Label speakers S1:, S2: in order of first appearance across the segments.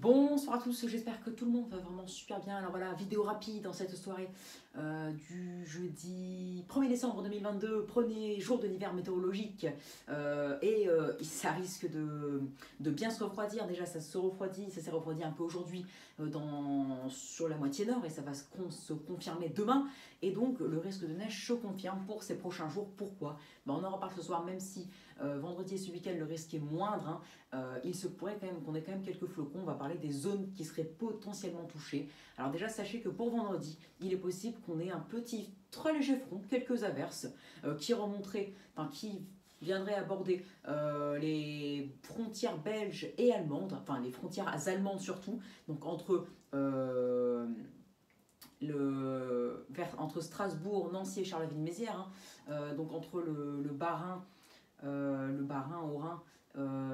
S1: Bonsoir à tous, j'espère que tout le monde va vraiment super bien. Alors voilà, vidéo rapide dans cette soirée du jeudi 1er décembre 2022, premier jour de l'hiver météorologique. Ça risque de bien se refroidir. Déjà, ça se refroidit, ça s'est refroidi un peu aujourd'hui sur la moitié nord et ça va se confirmer demain. Et donc, le risque de neige se confirme pour ces prochains jours. Pourquoi? On en reparle ce soir, même si vendredi et ce week-end, le risque est moindre. Il se pourrait quand même qu'on ait quand même quelques flocons. On va parler des zones qui seraient potentiellement touchées. Alors déjà, sachez que pour vendredi, il est possible qu'on ait un petit, très léger front, quelques averses qui viendraient aborder les frontières belges et allemandes, enfin les frontières allemandes surtout, donc entre Strasbourg, Nancy et Charleville-Mézières, donc entre le Bas-Rhin, Haut-Rhin,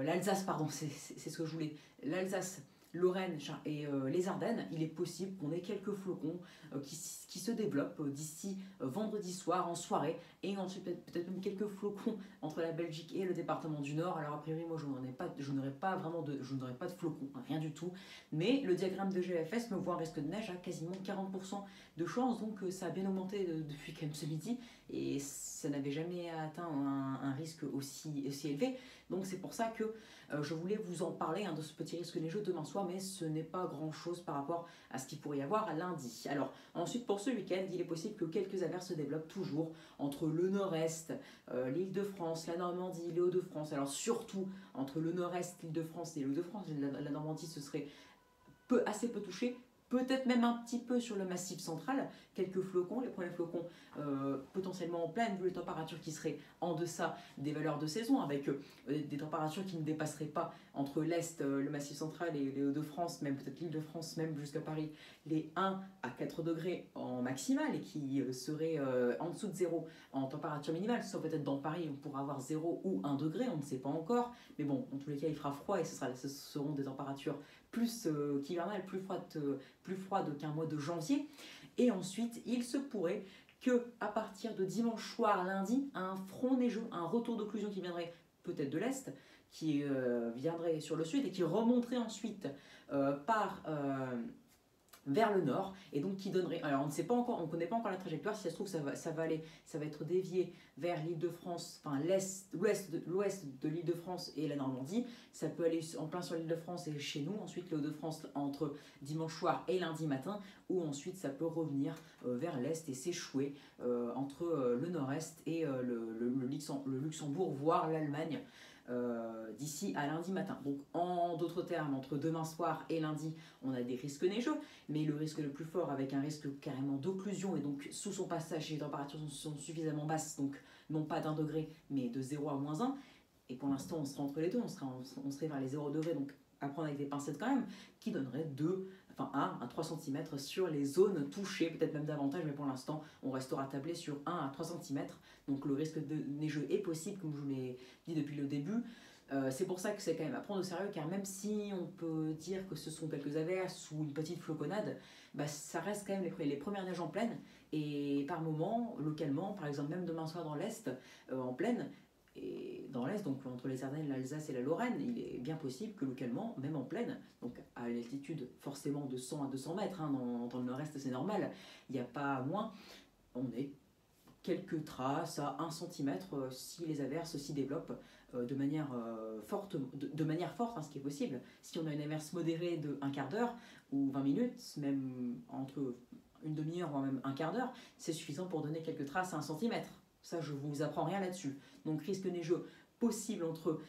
S1: l'Alsace, pardon, c'est ce que je voulais, l'Alsace, Lorraine et les Ardennes, il est possible qu'on ait quelques flocons qui se développent d'ici vendredi soir en soirée, et ensuite peut-être même quelques flocons entre la Belgique et le département du Nord. Alors a priori moi je n'aurai pas de flocons, rien du tout, mais le diagramme de GFS me voit un risque de neige à quasiment 40% de chance, donc ça a bien augmenté depuis quand même ce midi, et ça n'avait jamais atteint un risque aussi élevé. Donc c'est pour ça que je voulais vous en parler de ce petit risque neigeux demain soir, mais ce n'est pas grand chose par rapport à ce qu'il pourrait y avoir à lundi. Alors ensuite pour ce week-end, il est possible que quelques averses se développent toujours entre le nord-est, l'Île-de-France, la Normandie, les Hauts-de-France. Alors surtout entre le nord-est, l'Île-de-France et les Hauts-de-France, la Normandie ce serait assez peu touché. Peut-être même un petit peu sur le massif central, quelques flocons, les premiers flocons potentiellement en pleine, vu les températures qui seraient en deçà des valeurs de saison, avec des températures qui ne dépasseraient pas entre l'Est, le massif central et les Hauts-de-France, même peut-être l'Île-de-France, même jusqu'à Paris, les 1 à 4 degrés en maximal, et qui seraient en dessous de 0 en température minimale, sauf peut-être dans Paris, on pourra avoir 0 ou 1 degré, on ne sait pas encore, mais bon, en tous les cas, il fera froid et ce seront des températures plus qu'hivernales, plus froide qu'un mois de janvier. Et ensuite, il se pourrait que à partir de dimanche soir, lundi, un front neigeux, un retour d'occlusion qui viendrait peut-être de l'est, qui viendrait sur le sud et qui remonterait ensuite vers le nord, et donc qui donnerait, alors on ne sait pas encore, on ne connaît pas encore la trajectoire, si ça se trouve ça va être dévié vers l'Île-de-France, enfin l'ouest de l'Île-de-France et la Normandie, ça peut aller en plein sur l'Île-de-France et chez nous, ensuite le Hauts-de-France entre dimanche soir et lundi matin, ou ensuite ça peut revenir vers l'est et s'échouer entre le nord-est et le Luxembourg, voire l'Allemagne, d'ici à lundi matin. Donc en d'autres termes, entre demain soir et lundi, on a des risques neigeux, mais le risque le plus fort, avec un risque carrément d'occlusion, et donc sous son passage, les températures sont suffisamment basses, donc non pas d'1 degré, mais de 0 à -1, et pour l'instant on serait entre les deux, on serait vers les 0 degrés, donc à prendre avec des pincettes quand même, qui donnerait 1 à 3 cm sur les zones touchées, peut-être même davantage, mais pour l'instant on restera tablé sur 1 à 3 cm, donc le risque de neigeux est possible, comme je vous l'ai dit depuis le début. C'est pour ça que c'est quand même à prendre au sérieux, car même si on peut dire que ce sont quelques averses ou une petite floconnade, ça reste quand même les premières neiges en pleine, et par moment, localement, par exemple même demain soir dans l'Est, en pleine, et dans l'Est, donc entre les Ardennes, l'Alsace et la Lorraine, il est bien possible que localement, même en plaine, donc à l'altitude forcément de 100 à 200 mètres, dans le nord-est c'est normal, il n'y a pas moins, on ait quelques traces à 1 cm si les averses s'y développent de manière forte, ce qui est possible. Si on a une averse modérée de un quart d'heure ou 20 minutes, même entre une demi-heure voire même un quart d'heure, c'est suffisant pour donner quelques traces à 1 cm. Ça, je vous apprends rien là-dessus. Donc risque neigeux possible entre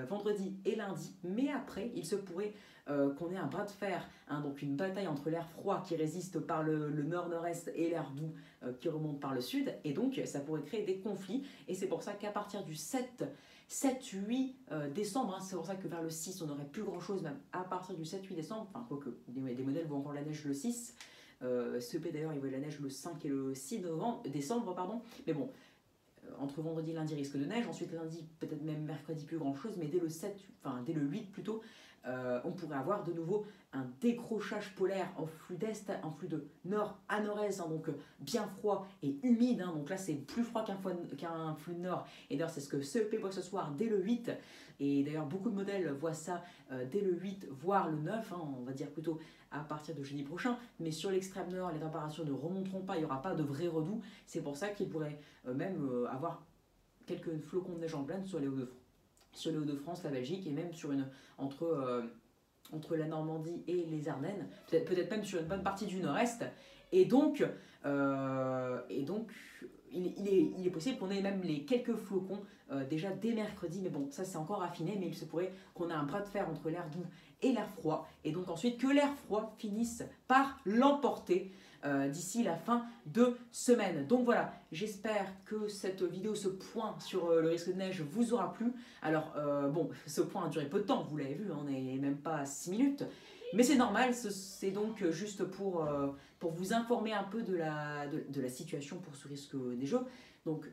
S1: vendredi et lundi, mais après il se pourrait qu'on ait un bras de fer, donc une bataille entre l'air froid qui résiste par le nord-nord-est et l'air doux qui remonte par le sud, et donc ça pourrait créer des conflits, et c'est pour ça qu'à partir du 7-8 décembre, c'est pour ça que vers le 6 on n'aurait plus grand chose, même à partir du 7-8 décembre, enfin quoique des modèles voient encore la neige le 6, CEP d'ailleurs il voit la neige le 5 et le 6 décembre, pardon, mais bon, entre vendredi et lundi risque de neige, ensuite lundi peut-être même mercredi plus grand chose, mais dès le 8 plutôt, on pourrait avoir de nouveau un décrochage polaire en flux d'est, en flux de nord à nord-est, donc bien froid et humide, donc là c'est plus froid qu'un flux de nord, et d'ailleurs c'est ce que CEP voit ce soir dès le 8, Et d'ailleurs, beaucoup de modèles voient ça dès le 8, voire le 9, hein, on va dire plutôt à partir de jeudi prochain. Mais sur l'extrême nord, les températures ne remonteront pas, il n'y aura pas de vrai redoux. C'est pour ça qu'il pourrait même avoir quelques flocons de neige en pleine sur les Hauts-de-France, la Belgique, et même entre la Normandie et les Ardennes, peut-être même sur une bonne partie du nord-est. Et donc, il est possible qu'on ait même les quelques flocons déjà dès mercredi, mais bon, ça c'est encore affiné, mais il se pourrait qu'on ait un bras de fer entre l'air doux et l'air froid, et donc ensuite que l'air froid finisse par l'emporter d'ici la fin de semaine. Donc voilà, j'espère que cette vidéo, ce point sur le risque de neige vous aura plu. Alors bon, ce point a duré peu de temps, vous l'avez vu, on n'est même pas à 6 minutes. Mais c'est normal, c'est donc juste pour vous informer un peu de la situation pour ce risque neigeux. Donc,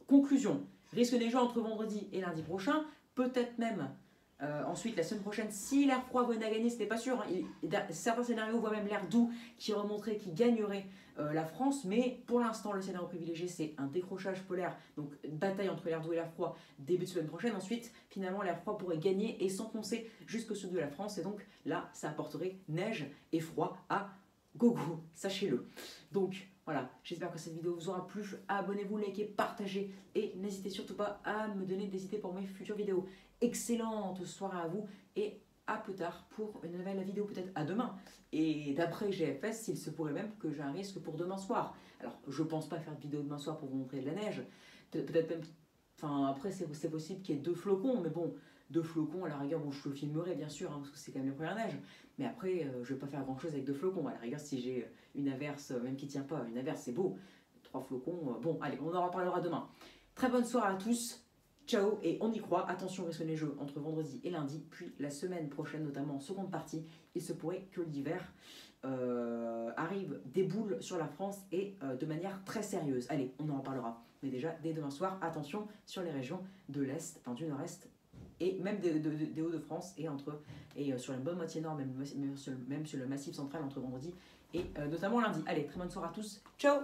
S1: conclusion, risque neigeux entre vendredi et lundi prochain, peut-être même ensuite la semaine prochaine, si l'air froid venait à gagner, ce n'est pas sûr. Hein, certains scénarios voient même l'air doux qui remonterait, qui gagnerait la France, mais pour l'instant, le scénario privilégié, c'est un décrochage polaire, donc bataille entre l'air doux et l'air froid début de semaine prochaine. Ensuite, finalement, l'air froid pourrait gagner et s'enfoncer jusqu'au sud de la France, et donc là, ça apporterait neige et froid à gogo, sachez-le. Donc voilà, j'espère que cette vidéo vous aura plu. Abonnez-vous, likez, partagez et n'hésitez surtout pas à me donner des idées pour mes futures vidéos. Excellente soirée à vous et à plus tard pour une nouvelle vidéo, peut-être à demain. Et d'après GFS, il se pourrait même que j'ai un risque pour demain soir. Alors, je pense pas faire de vidéo demain soir pour vous montrer de la neige. Peut-être même... Enfin, après, c'est possible qu'il y ait 2 flocons, mais bon, 2 flocons, à la rigueur, bon, je le filmerai bien sûr, hein, parce que c'est quand même les premières neiges. Mais après, je vais pas faire grand-chose avec 2 flocons. À la rigueur, si j'ai une averse, même qui tient pas, une averse, c'est beau. 3 flocons, bon, allez, on en reparlera demain. Très bonne soirée à tous. Ciao, et on y croit, attention au risque neigeux entre vendredi et lundi, puis la semaine prochaine, notamment en seconde partie, il se pourrait que l'hiver arrive, déboule sur la France et de manière très sérieuse. Allez, on en reparlera. Mais déjà, dès demain soir, attention sur les régions de l'Est, enfin du Nord-Est, et même des Hauts-de-France, et sur la bonne moitié nord, même sur le massif central entre vendredi et notamment lundi. Allez, très bonne soirée à tous, ciao!